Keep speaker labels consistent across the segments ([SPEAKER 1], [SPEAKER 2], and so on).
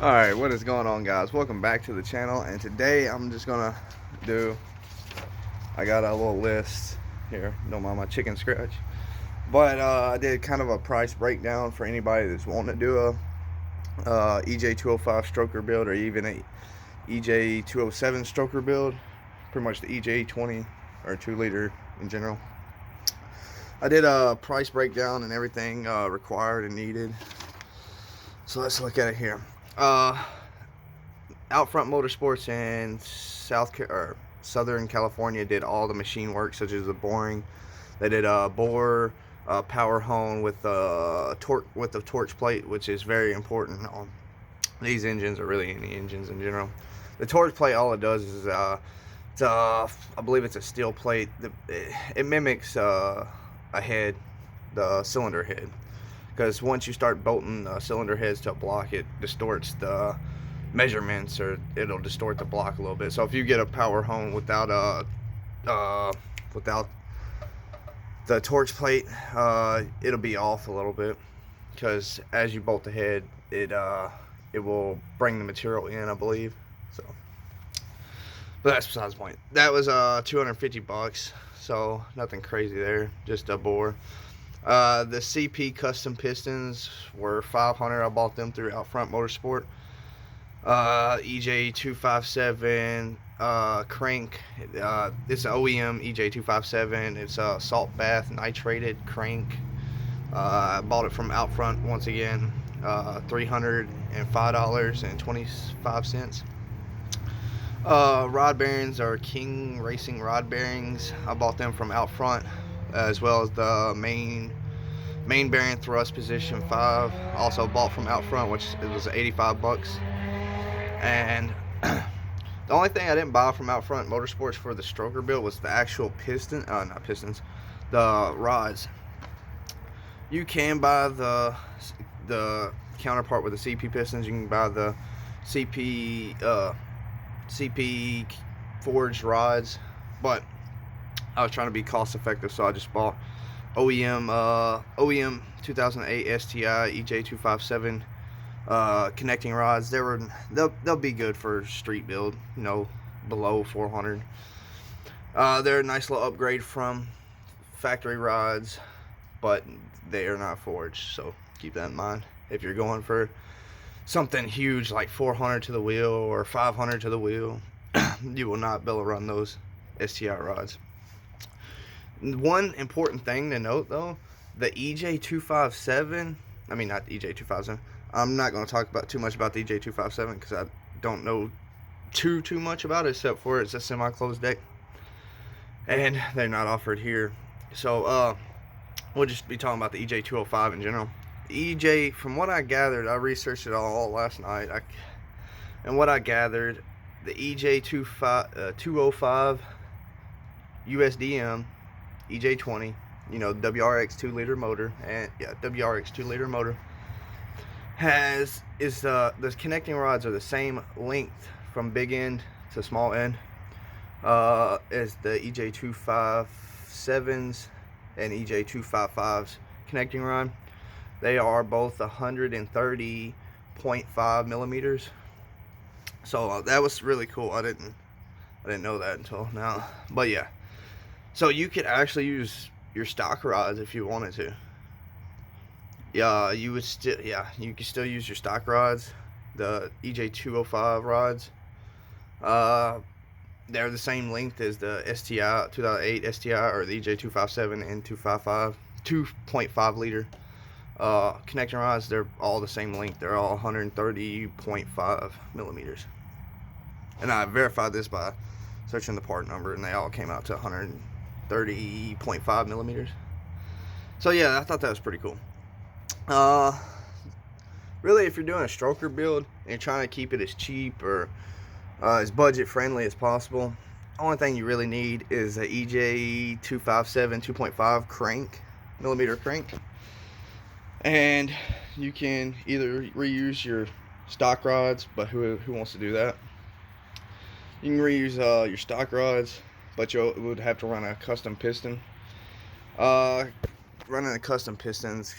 [SPEAKER 1] Alright, what is going on, guys? Welcome back to the channel, and today I'm just gonna do, I got a little list here, don't mind my chicken scratch, but I did kind of a price breakdown for anybody that's wanting to do a EJ 205 stroker build, or even a EJ 207 stroker build, pretty much the EJ 20 or 2 liter in general. I did a price breakdown and everything required and needed, so let's look at it here. Outfront Motorsports in Southern California did all the machine work, such as the boring. They did a bore, power hone with the torch plate, which is very important on these engines, or really any engines in general. The torch plate, all it does is I believe it's a steel plate. It mimics a head, the cylinder head, because once you start bolting cylinder heads to a block, it distorts the measurements, or it'll distort the block a little bit. So if you get a power hone without without the torch plate, it'll be off a little bit, because as you bolt the head, it will bring the material in, I believe. So, but that's besides the point. That was 250 bucks, so nothing crazy there, just a bore. The CP custom pistons were 500. I bought them through Outfront Motorsport. EJ 257 crank. It's an OEM EJ 257. It's a salt bath nitrated crank. I bought it from Outfront once again. $305.25. Rod bearings are King Racing rod bearings. I bought them from Outfront, as well as the main bearing thrust position 5. Also bought from Outfront, which it was 85 bucks. And the only thing I didn't buy from Outfront Motorsports for the stroker build was the actual not pistons, the rods. You can buy the counterpart with the CP pistons. You can buy the CP forged rods, but I was trying to be cost effective, so I just bought OEM 2008 STI EJ 257 connecting rods. They'll be good for street build, below 400. They're a nice little upgrade from factory rods, but they are not forged, so keep that in mind if you're going for something huge like 400 to the wheel or 500 to the wheel. You will not be able to run those STI rods. One important thing to note, though, the EJ 257, I mean, not the EJ 257, I'm not going to talk too much about the EJ 257 because I don't know too much about it, except for it's a semi-closed deck, and they're not offered here. So we'll just be talking about the EJ 205 in general. The EJ, from what I gathered, I researched it all last night, and what I gathered, the EJ 205 USDM EJ 20, WRX 2-liter motor, and yeah, WRX 2-liter motor the connecting rods are the same length from big end to small end as the EJ 257s and EJ 255s connecting rod. They are both 130.5 millimeters. So that was really cool. I didn't know that until now, but yeah. So you could actually use your stock rods if you wanted to. Yeah, you could still use your stock rods, the EJ 205 rods. They're the same length as the STI 2008 STI, or the EJ 257 and 255 2.5 liter connecting rods. They're all the same length. They're all 130.5 millimeters. And I verified this by searching the part number, and they all came out to 130.5 millimeters. So yeah, I thought that was pretty cool. Really, if you're doing a stroker build and you're trying to keep it as cheap or as budget friendly as possible, the only thing you really need is a EJ 257 2.5 crank, millimeter crank, and you can either reuse your stock rods, but who wants to do that? You can reuse your stock rods, but you would have to run a custom piston. Running a custom piston's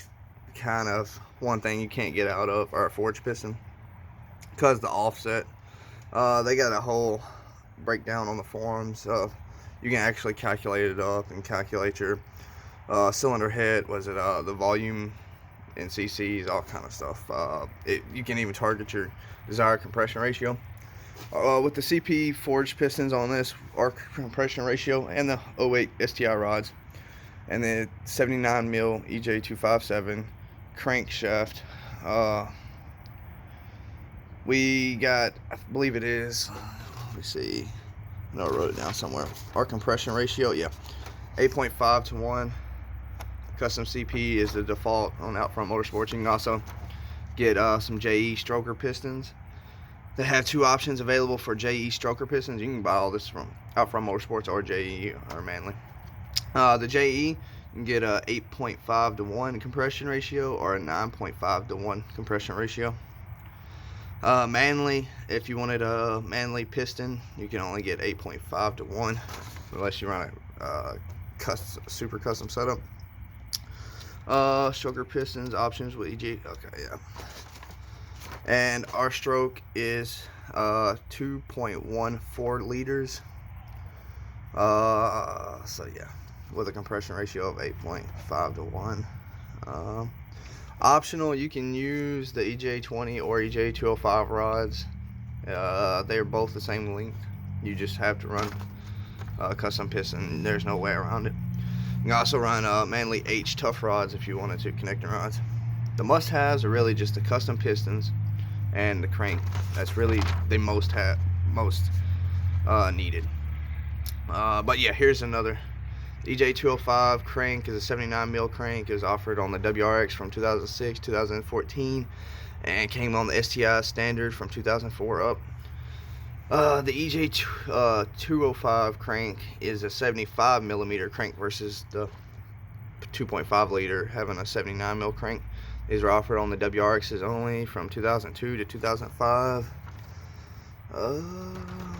[SPEAKER 1] kind of one thing you can't get out of, or a forged piston. because the offset. They got a whole breakdown on the forums of you can actually calculate it up and calculate your cylinder head, was it the volume and cc's, all kind of stuff. You can even target your desired compression ratio. With the CP forged pistons on this, our compression ratio, and the 08 STI rods, and the 79 mil EJ 257 crankshaft, we got, I believe it is, let me see, I know I wrote it down somewhere. Our compression ratio, yeah, 8.5 to 1. Custom CP is the default on Outfront Motorsports. You can also get some JE stroker pistons. They have 2 options available for JE stroker pistons. You can buy all this from Outfront Motorsports or JE or Manley. The JE, you can get a 8.5 to 1 compression ratio or a 9.5 to 1 compression ratio. Manley, if you wanted a Manley piston, you can only get 8.5 to 1 unless you run a super custom setup. Stroker pistons options with EJ. Okay, yeah. And our stroke is 2.14 liters. So yeah, with a compression ratio of 8.5 to 1. Optional, you can use the EJ20 or EJ205 rods. They're both the same length. You just have to run custom piston. There's no way around it. You can also run Manley H tough rods if you wanted to, connecting rods. The must-haves are really just the custom pistons and the crank. That's really the most needed. But yeah, here's another. EJ205 crank is a 79 mil crank. It was offered on the WRX from 2006, 2014, and came on the STI standard from 2004 up. The EJ205 crank is a 75 millimeter crank versus the 2.5 liter having a 79 mil crank. These are offered on the WRXs only from 2002 to 2005. Let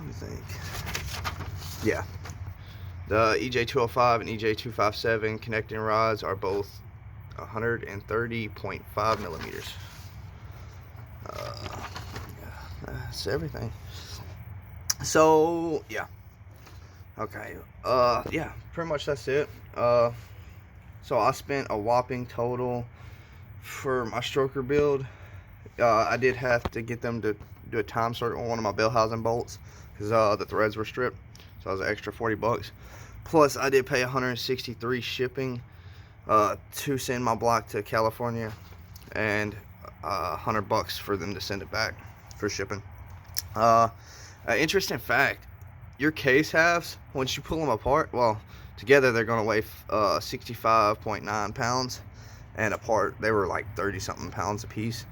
[SPEAKER 1] me think. Yeah. The EJ205 and EJ257 connecting rods are both 130.5 millimeters. Yeah, that's everything. So yeah, okay, yeah, pretty much that's it. So I spent a whopping total for my stroker build. I did have to get them to do a time sort on one of my bell housing bolts because the threads were stripped, so it was an extra 40 bucks. Plus I did pay 163 shipping to send my block to California, and 100 bucks for them to send it back for shipping. Interesting fact, your case halves, once you pull them apart, well, together they're going to weigh 65.9 pounds, and apart they were like 30 something pounds a piece.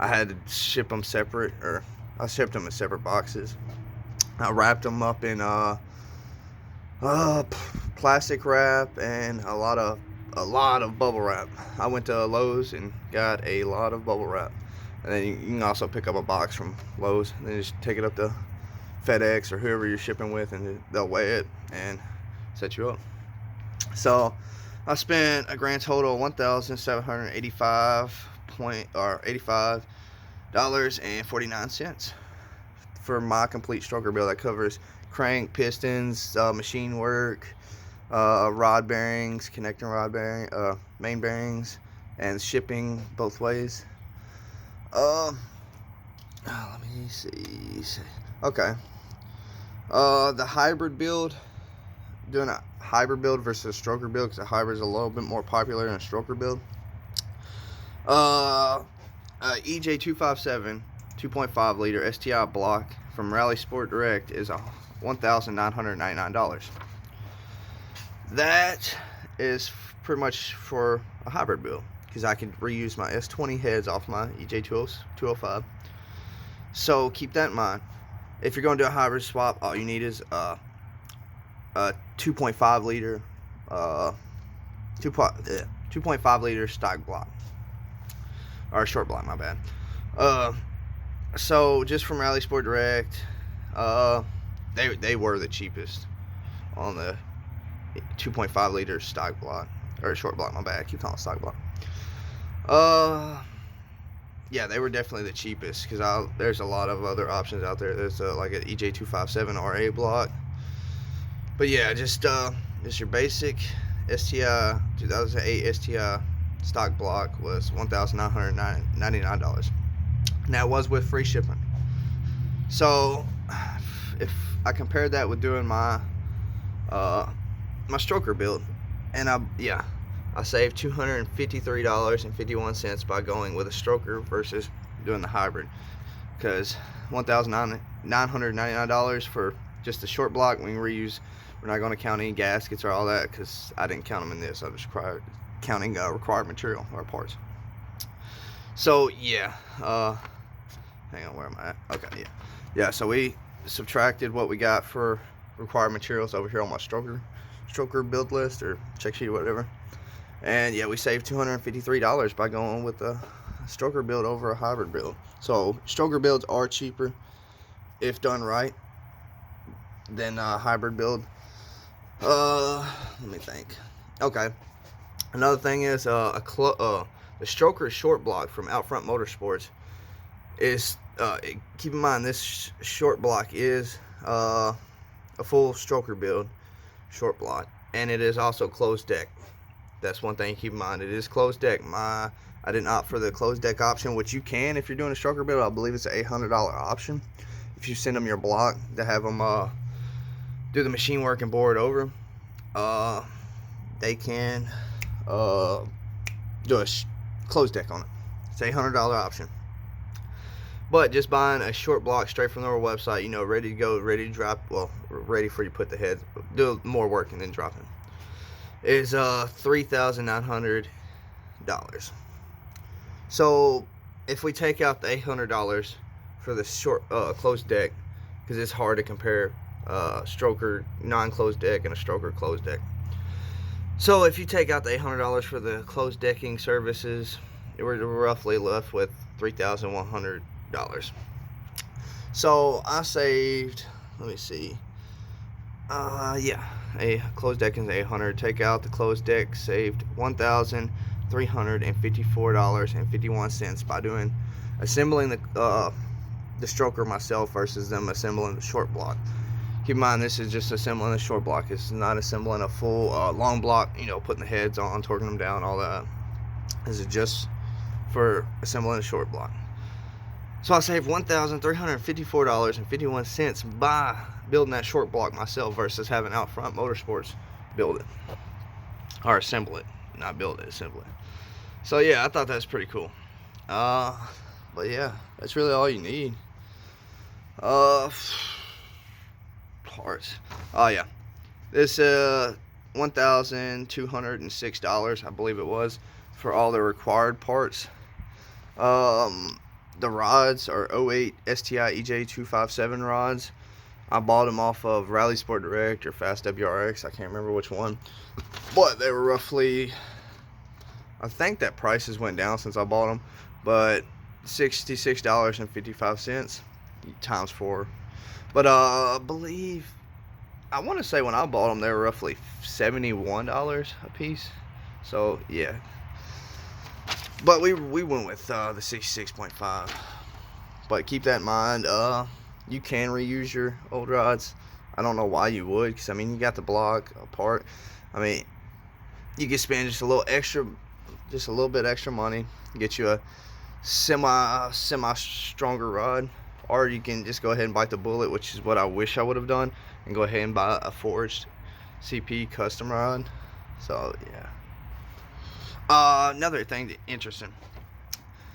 [SPEAKER 1] I had to ship them separate, or I shipped them in separate boxes. I wrapped them up in plastic wrap and a lot of bubble wrap. I went to Lowe's and got a lot of bubble wrap, and then you can also pick up a box from Lowe's and then just take it up to FedEx or whoever you're shipping with, and they'll weigh it and set you up. So I spent a grand total of $1,785.49 for my complete stroker build. That covers crank, pistons, machine work, rod bearings, connecting rod bearing, main bearings, and shipping both ways. Let me see. Okay. The hybrid build, doing a hybrid build versus a stroker build, because the hybrid is a little bit more popular than a stroker build. EJ257 2.5 liter STI block from Rally Sport Direct is $1,999. That is pretty much for a hybrid build, because I can reuse my S20 heads off my EJ205. So keep that in mind. If you're going to do a hybrid swap, all you need is a 2.5 liter 2.5 liter stock block, or short block, my bad. So just from Rally Sport Direct, they were the cheapest on the 2.5 liter stock block, or short block, my bad. I keep calling it stock block. yeah, they were definitely the cheapest, because there's a lot of other options out there. There's like an EJ 257 RA block, but yeah, just your basic STI 2008 STI stock block was $1,999. And that was with free shipping. So if I compared that with doing my my stroker build, and I saved $253.51 by going with a stroker versus doing the hybrid, because $1,999 for just a short block. We can reuse. We're not going to count any gaskets or all that, because I didn't count them in this. I was counting required material or parts. So yeah, hang on, where am I at? Okay, yeah. So we subtracted what we got for required materials over here on my stroker build list, or check sheet or whatever, and yeah, we saved $253 by going with a stroker build over a hybrid build. So stroker builds are cheaper if done right than a hybrid build. Let me think. Okay, another thing is the stroker short block from Outfront Motorsports is keep in mind, this short block is a full stroker build short block, and it is also closed deck. That's one thing to keep in mind. It is closed deck. I didn't opt for the closed deck option, which you can if you're doing a stroker build. I believe it's an $800 option. If you send them your block to have them do the machine work and bore it over, they can do a closed deck on it. It's an $800 option. But just buying a short block straight from their website, ready to go, ready to drop, well, ready for you to put the heads, do more work and then drop it, is $3,900. So if we take out the $800 for the short closed deck, because it's hard to compare stroker non-closed deck and a stroker closed deck. So if you take out the $800 for the closed decking services, we're roughly left with $3,100. So I saved, let me see, yeah, a closed deck is $800. Take out the closed deck, saved $1,354.51 by assembling the stroker myself versus them assembling the short block. Keep in mind, this is just assembling a short block. It's not assembling a full long block, putting the heads on, torquing them down, all that. This is just for assembling a short block. So I saved $1,354.51 by building that short block myself versus having Outfront Motorsports build it. Or assemble it. Not build it, assemble it. So yeah, I thought that was pretty cool. But yeah, that's really all you need. Parts. Oh yeah. This $1,206, I believe it was, for all the required parts. The rods are 08 STI EJ 257 rods. I bought them off of Rally Sport Direct or Fast WRX. I can't remember which one, but they were roughly, I think that prices went down since I bought them, but $66.55 times 4. But I believe, I want to say when I bought them they were roughly $71 a piece. So yeah. But we went with the 66.5. But keep that in mind. You can reuse your old rods. I don't know why you would, because I mean, you got the block apart. I mean, you can spend just a little bit extra money, get you a semi stronger rod, or you can just go ahead and bite the bullet, which is what I wish I would have done, and go ahead and buy a forged CP custom rod. So yeah. Another thing interesting.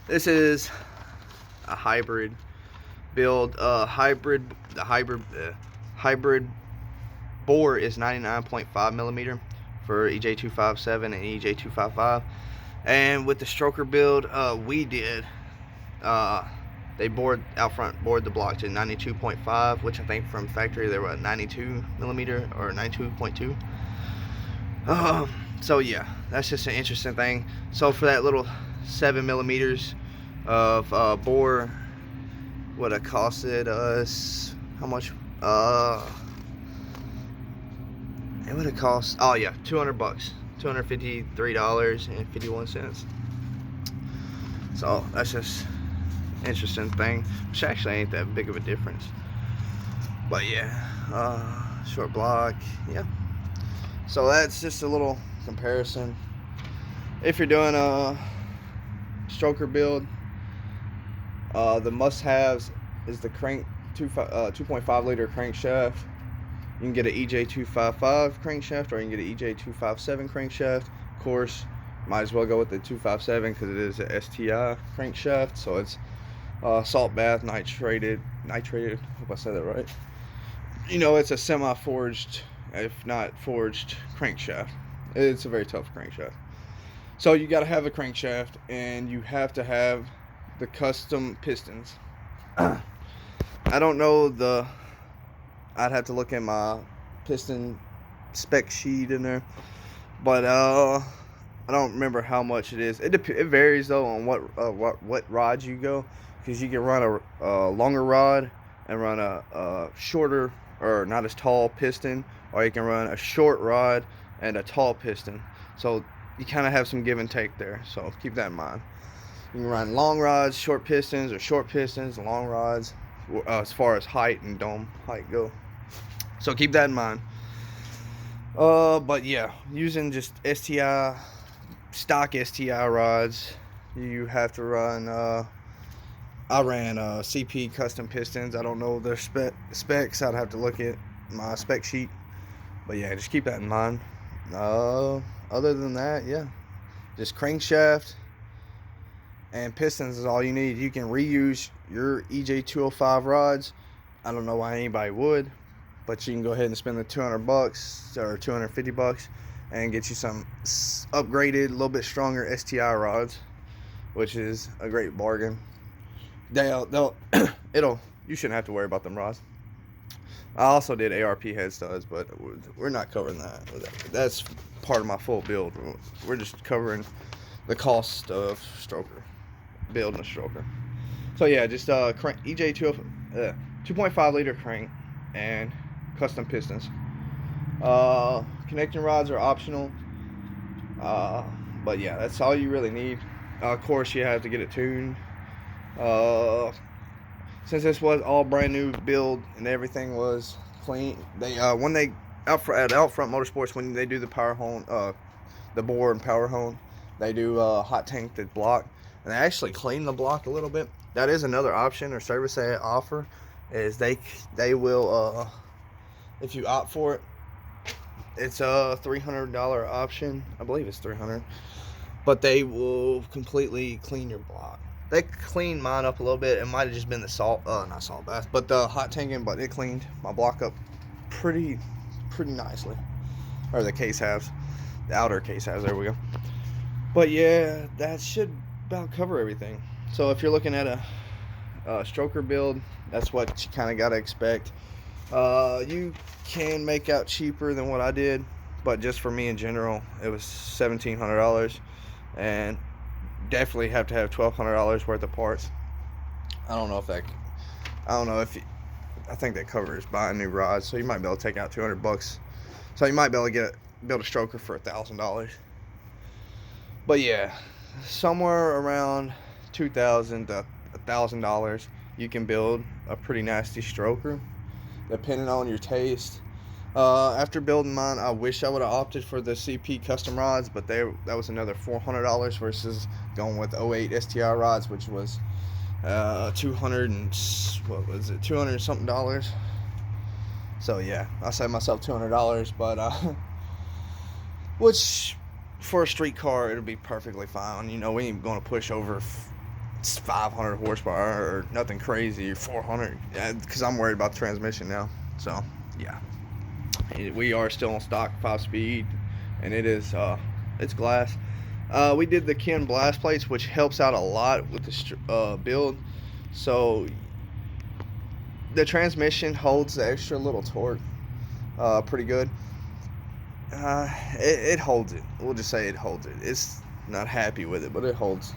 [SPEAKER 1] This is a hybrid build. The hybrid bore is 99.5 millimeter for EJ 257 and EJ 255. And with the stroker build, they Outfront bored the block to 92.5, which I think from factory they were at 92 millimeter or 92.2. So yeah, that's just an interesting thing. So for that little 7 millimeters of bore, would have costed us how much? It would have cost, oh yeah, $200, $253.51. So that's just interesting thing, which actually ain't that big of a difference. But yeah, short block, yeah. So that's just a little comparison. If you're doing a stroker build, the must-haves is the 2.5 liter crankshaft. You can get an EJ 255 crankshaft, or you can get an EJ 257 crankshaft. Of course, might as well go with the 257 because it is a STI crankshaft, so it's salt bath nitrated. Hope I said that right. You know, it's a semi-forged, if not forged, crankshaft. It's a very tough crankshaft. So you got to have a crankshaft, and you have to have the custom pistons. I don't know I'd have to look at my piston spec sheet in there, but I don't remember how much it is. It varies though on what rods you go, because you can run a longer rod and run a shorter or not as tall piston, or you can run a short rod and a tall piston. So you kind of have some give and take there. So keep that in mind. You can run long rods, short pistons, or short pistons, long rods, as far as height and dome height go. So keep that in mind. But yeah, using just STI, stock STI rods, you have to run, I ran CP custom pistons. I don't know their specs. I'd have to look at my spec sheet. But yeah, just keep that in mind. Other than that, yeah, just crankshaft and pistons is all you need. You can reuse your EJ 205 rods. I don't know why anybody would, but you can go ahead and spend the $200 or $250 and get you some upgraded, a little bit stronger STI rods, which is a great bargain. You shouldn't have to worry about them rods. I also did ARP head studs, but we're not covering that. That's part of my full build. We're just covering the cost of stroker, building a stroker. So yeah, just crank EJ 2.5 liter crank and custom pistons. Connecting rods are optional, but yeah, that's all you really need. Of course, you have to get it tuned. Since this was all brand new build and everything was clean, they when they at Outfront Motorsports, when they do the power hone, the bore and power hone, they do hot tank the block, and they actually clean the block a little bit. That is another option or service they offer, is they will, if you opt for it, it's a $300 option. I believe it's $300, but they will completely clean your block. They cleaned mine up a little bit. It might have just been the not salt bath, but the hot tanking. But it cleaned my block up pretty nicely, or the case halves, the outer case halves. There we go. But yeah, that should about cover everything. So if you're looking at a stroker build, that's what you kind of got to expect. You can make out cheaper than what I did, but just for me in general, it was $1,700, and definitely have to have $1,200 worth of parts. I think that covers buying new rods, so you might be able to take out $200. So you might be able to build a stroker for $1,000. But yeah, somewhere around $2,000 to $1,000, you can build a pretty nasty stroker, depending on your taste. After building mine, I wish I would have opted for the CP custom rods, but that was another $400 versus going with 08 STI rods, which was $200 something dollars. So yeah, I saved myself $200, but which for a street car it'll be perfectly fine. You know, we ain't going to push over 500 horsepower or nothing crazy, or 400, because I'm worried about the transmission now. So yeah, we are still on stock 5-speed, and it is it's glass. We did the Ken blast plates, which helps out a lot with the build. So the transmission holds the extra little torque pretty good. It holds it. We'll just say it holds it. It's not happy with it, but it holds,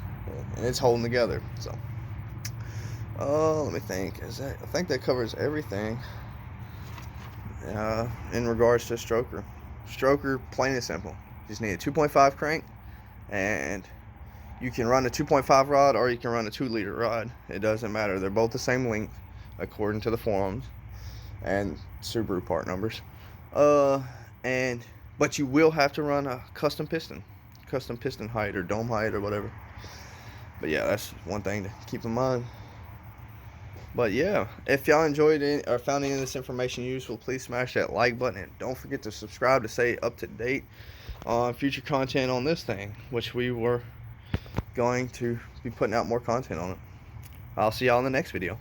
[SPEAKER 1] and it's holding together. So let me think. I think that covers everything in regards to stroker. Stroker, plain and simple. Just need a 2.5 crank and You can run a 2.5 rod or you can run a 2-liter rod. It doesn't matter. They're both the same length according to the forums and Subaru part numbers. But you will have to run a custom piston height or dome height or whatever. But yeah, that's one thing to keep in mind. But yeah, if y'all enjoyed it or found any of this information useful, please smash that like button and don't forget to subscribe to stay up to date on future content on this thing, which we were going to be putting out more content on it. I'll see y'all in the next video.